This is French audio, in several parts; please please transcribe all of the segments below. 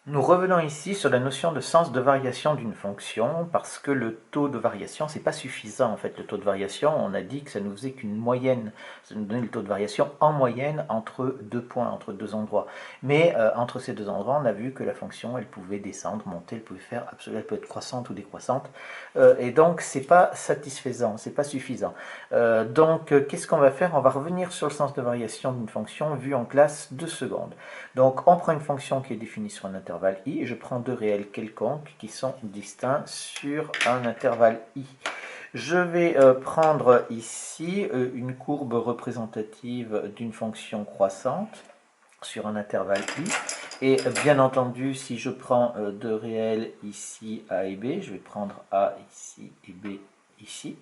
Nous revenons ici sur la notion de sens de variation d'une fonction, parce que le taux de variation, c'est pas suffisant en fait. Le taux de variation, on a dit que ça nous faisait qu'une moyenne, ça nous donnait le taux de variation en moyenne entre deux points, entre deux endroits. Mais entre ces deux endroits, on a vu que la fonction, elle pouvait descendre, monter, elle pouvait faire absolument, elle peut être croissante ou décroissante, et donc c'est pas satisfaisant, c'est pas suffisant. Qu'est-ce qu'on va faire? On va revenir sur le sens de variation d'une fonction vue en classe 2 secondes. Donc, on prend une fonction qui est définie sur un intervalle i, et je prends deux réels quelconques qui sont distincts sur un intervalle i. Je vais prendre ici une courbe représentative d'une fonction croissante sur un intervalle i. Et bien entendu, si je prends deux réels ici, a et b, je vais prendre a ici et b ici.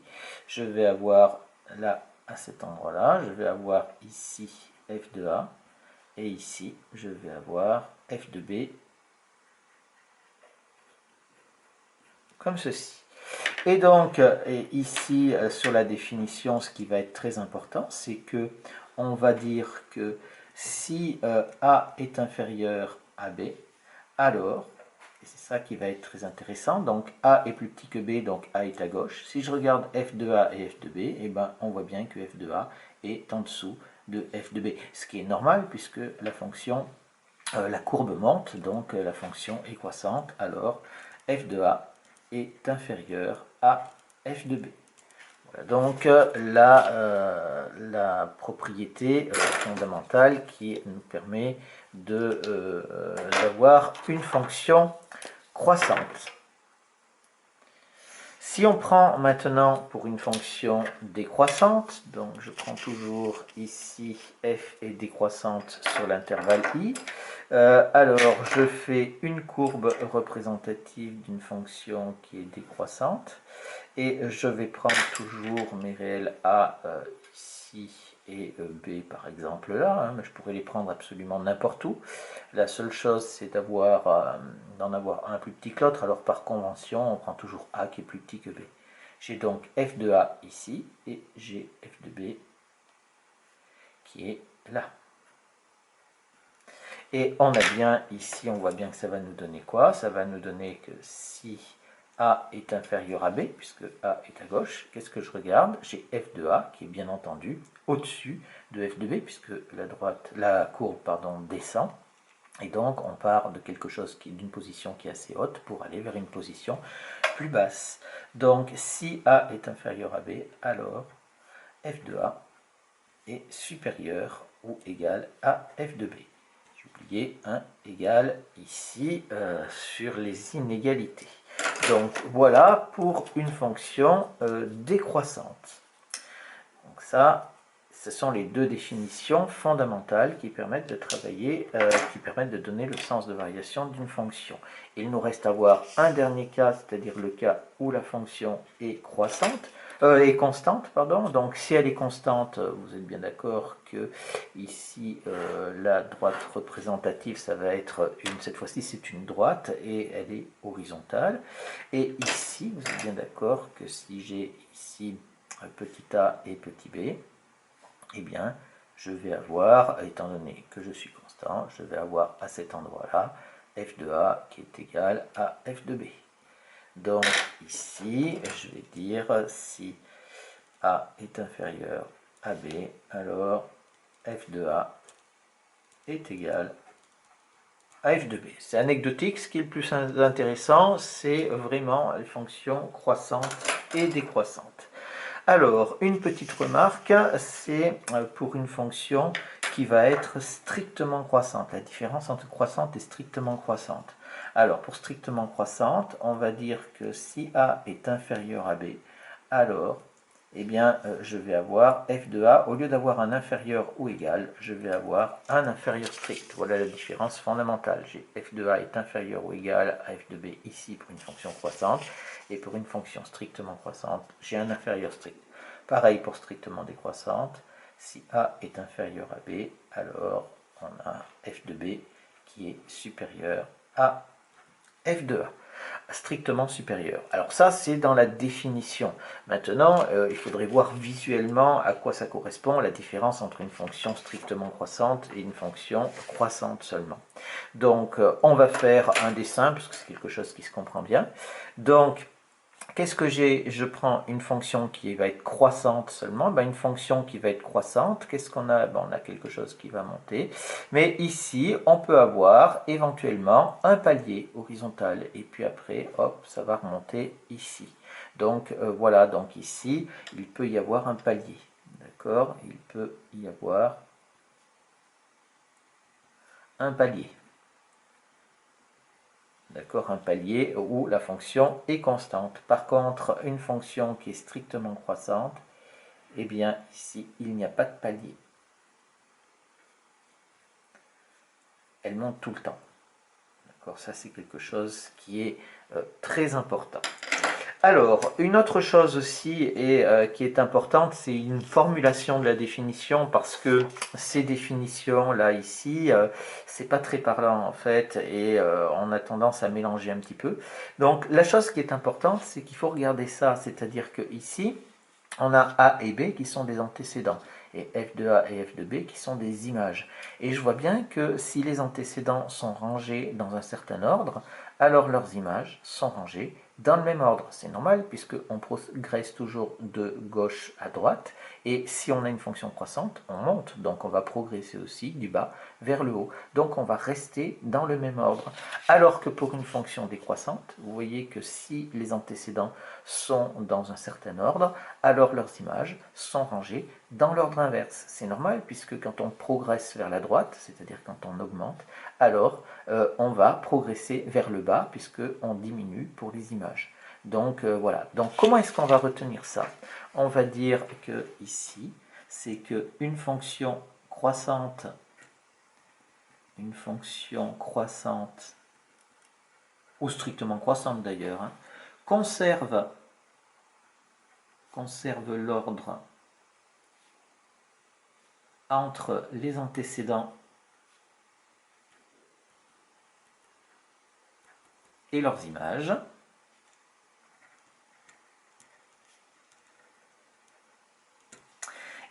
Je vais avoir là, à cet endroit-là, je vais avoir ici f de a. Et ici, je vais avoir f de b comme ceci. Et donc, ici, sur la définition, ce qui va être très important, c'est que on va dire que si A est inférieur à B, alors, et c'est ça qui va être très intéressant, donc A est plus petit que B, donc A est à gauche. Si je regarde f de A et f de B, eh ben, on voit bien que f de A est en dessous de f de B, ce qui est normal puisque la fonction la courbe monte, donc la fonction est croissante, alors f de a est inférieur à f de b. Voilà donc la propriété fondamentale qui nous permet d'avoir une fonction croissante. Si on prend maintenant pour une fonction décroissante, donc je prends toujours ici f est décroissante sur l'intervalle i, alors je fais une courbe représentative d'une fonction qui est décroissante, et je vais prendre toujours mes réels a ici et b par exemple là, hein, mais je pourrais les prendre absolument n'importe où. La seule chose, c'est d'en avoir un plus petit que l'autre. Alors par convention, on prend toujours A qui est plus petit que B. J'ai donc f de A ici et j'ai f de B qui est là. Et on a bien ici, on voit bien que ça va nous donner quoi? Ça va nous donner que si A est inférieur à B, puisque A est à gauche, qu'est-ce que je regarde? J'ai f de A qui est bien entendu au-dessus de f de B, puisque la courbe descend. Et donc, on part de quelque chose d'une position qui est assez haute pour aller vers une position plus basse. Donc, si A est inférieur à B, alors f de A est supérieur ou égal à f de B. J'ai oublié un égal ici sur les inégalités. Donc, voilà pour une fonction décroissante. Donc ça, ce sont les deux définitions fondamentales qui permettent de travailler, qui permettent de donner le sens de variation d'une fonction. Il nous reste à voir un dernier cas, c'est-à-dire le cas où la fonction est constante, pardon. Donc si elle est constante, vous êtes bien d'accord que ici la droite représentative, ça va être cette fois-ci c'est une droite et elle est horizontale. Et ici, vous êtes bien d'accord que si j'ai ici petit a et petit b, eh bien, je vais avoir, étant donné que je suis constant, je vais avoir à cet endroit-là f de a qui est égal à f de b. Donc ici, je vais dire si a est inférieur à b, alors f de a est égal à f de b. C'est anecdotique, ce qui est le plus intéressant, c'est vraiment les fonctions croissantes et décroissantes. Alors, une petite remarque, c'est pour une fonction qui va être strictement croissante. La différence entre croissante et strictement croissante. Alors, pour strictement croissante, on va dire que si A est inférieur à B, alors, eh bien, je vais avoir f de A, au lieu d'avoir un inférieur ou égal, je vais avoir un inférieur strict. Voilà la différence fondamentale. J'ai f de A est inférieur ou égal à f de B ici pour une fonction croissante, et pour une fonction strictement croissante, j'ai un inférieur strict. Pareil pour strictement décroissante, si A est inférieur à B, alors on a f de B qui est supérieur à f de A. strictement supérieur. Alors ça, c'est dans la définition. Maintenant, il faudrait voir visuellement à quoi ça correspond, la différence entre une fonction strictement croissante et une fonction croissante seulement. Donc, on va faire un dessin, parce que c'est quelque chose qui se comprend bien. Donc, qu'est-ce que j'ai? Je prends une fonction qui va être croissante seulement. Ben, une fonction qui va être croissante, qu'est-ce qu'on a? Ben, on a quelque chose qui va monter. Mais ici, on peut avoir éventuellement un palier horizontal. Et puis après, hop, ça va remonter ici. Donc voilà, donc ici, il peut y avoir un palier. D'accord? Il peut y avoir un palier. D'accord, un palier où la fonction est constante. Par contre, une fonction qui est strictement croissante, eh bien ici, il n'y a pas de palier. Elle monte tout le temps. D'accord, ça c'est quelque chose qui est très important. Alors, une autre chose aussi qui est importante, c'est une formulation de la définition, parce que ces définitions-là, ici, c'est pas très parlant en fait, et on a tendance à mélanger un petit peu. Donc, la chose qui est importante, c'est qu'il faut regarder ça, c'est-à-dire que ici, on a A et B qui sont des antécédents, et f de A et f de B qui sont des images. Et je vois bien que si les antécédents sont rangés dans un certain ordre, alors leurs images sont rangées dans le même ordre. C'est normal puisqu'on progresse toujours de gauche à droite, et si on a une fonction croissante, on monte, donc on va progresser aussi du bas vers le haut. Donc on va rester dans le même ordre. Alors que pour une fonction décroissante, vous voyez que si les antécédents sont dans un certain ordre, alors leurs images sont rangées dans l'ordre inverse. C'est normal puisque quand on progresse vers la droite, c'est-à-dire quand on augmente, alors on va progresser vers le bas puisqu'on diminue pour les images. Donc voilà. Donc comment est-ce qu'on va retenir ça? On va dire que ici, c'est qu'une fonction croissante, ou strictement croissante d'ailleurs, hein, conserve l'ordre entre les antécédents et leurs images.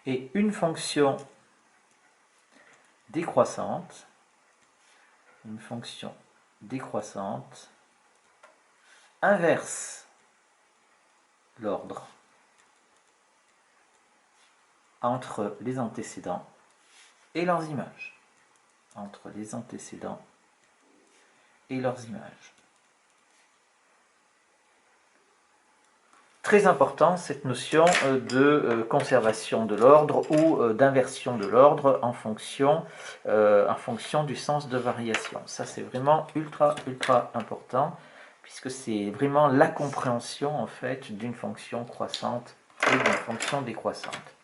Et une fonction décroissante, inverse l'ordre entre les antécédents et leurs images. Très important cette notion de conservation de l'ordre ou d'inversion de l'ordre en fonction du sens de variation. Ça c'est vraiment ultra important, puisque c'est vraiment la compréhension en fait d'une fonction croissante et d'une fonction décroissante.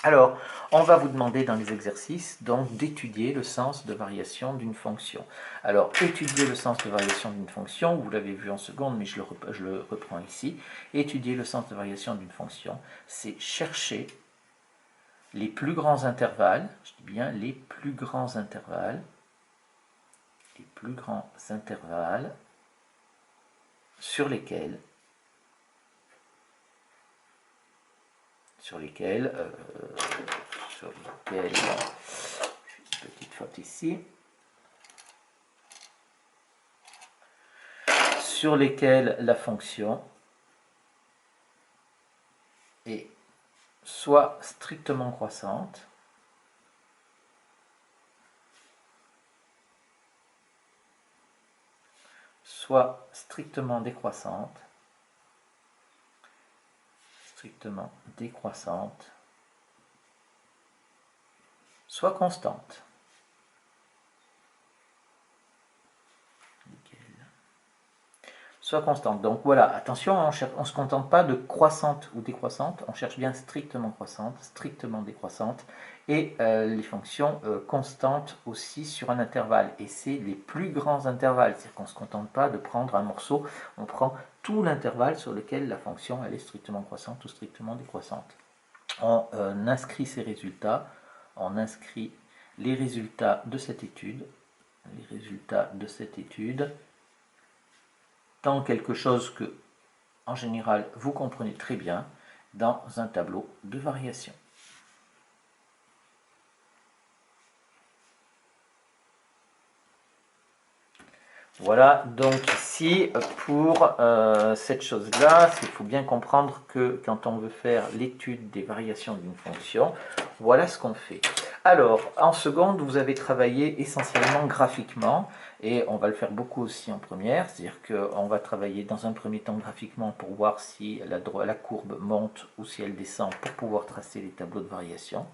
Alors, on va vous demander dans les exercices donc d'étudier le sens de variation d'une fonction. Alors, étudier le sens de variation d'une fonction, vous l'avez vu en seconde, mais je le reprends ici. Étudier le sens de variation d'une fonction, c'est chercher les plus grands intervalles, je dis bien les plus grands intervalles sur lesquels petite faute ici, sur lesquels la fonction est soit strictement croissante, soit strictement décroissante, soit constante. Soit constante. Donc voilà, attention, on ne se contente pas de croissante ou décroissante, on cherche bien strictement croissante, strictement décroissante, et les fonctions constantes aussi sur un intervalle. Et c'est les plus grands intervalles, c'est-à-dire qu'on ne se contente pas de prendre un morceau, on prend tout l'intervalle sur lequel la fonction elle est strictement croissante ou strictement décroissante. On inscrit ces résultats, on inscrit les résultats de cette étude, dans quelque chose que, en général, vous comprenez très bien dans un tableau de variation. Voilà, donc ici, pour cette chose-là, il faut bien comprendre que quand on veut faire l'étude des variations d'une fonction, voilà ce qu'on fait. Alors, en seconde, vous avez travaillé essentiellement graphiquement, et on va le faire beaucoup aussi en première, c'est-à-dire qu'on va travailler dans un premier temps graphiquement pour voir si la courbe monte ou si elle descend pour pouvoir tracer les tableaux de variation.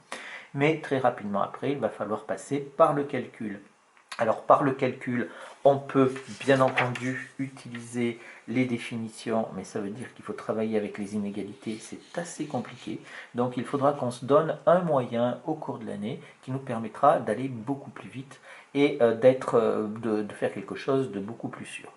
Mais très rapidement après, il va falloir passer par le calcul. Alors par le calcul, on peut bien entendu utiliser les définitions, mais ça veut dire qu'il faut travailler avec les inégalités, c'est assez compliqué. Donc il faudra qu'on se donne un moyen au cours de l'année qui nous permettra d'aller beaucoup plus vite et de faire quelque chose de beaucoup plus sûr.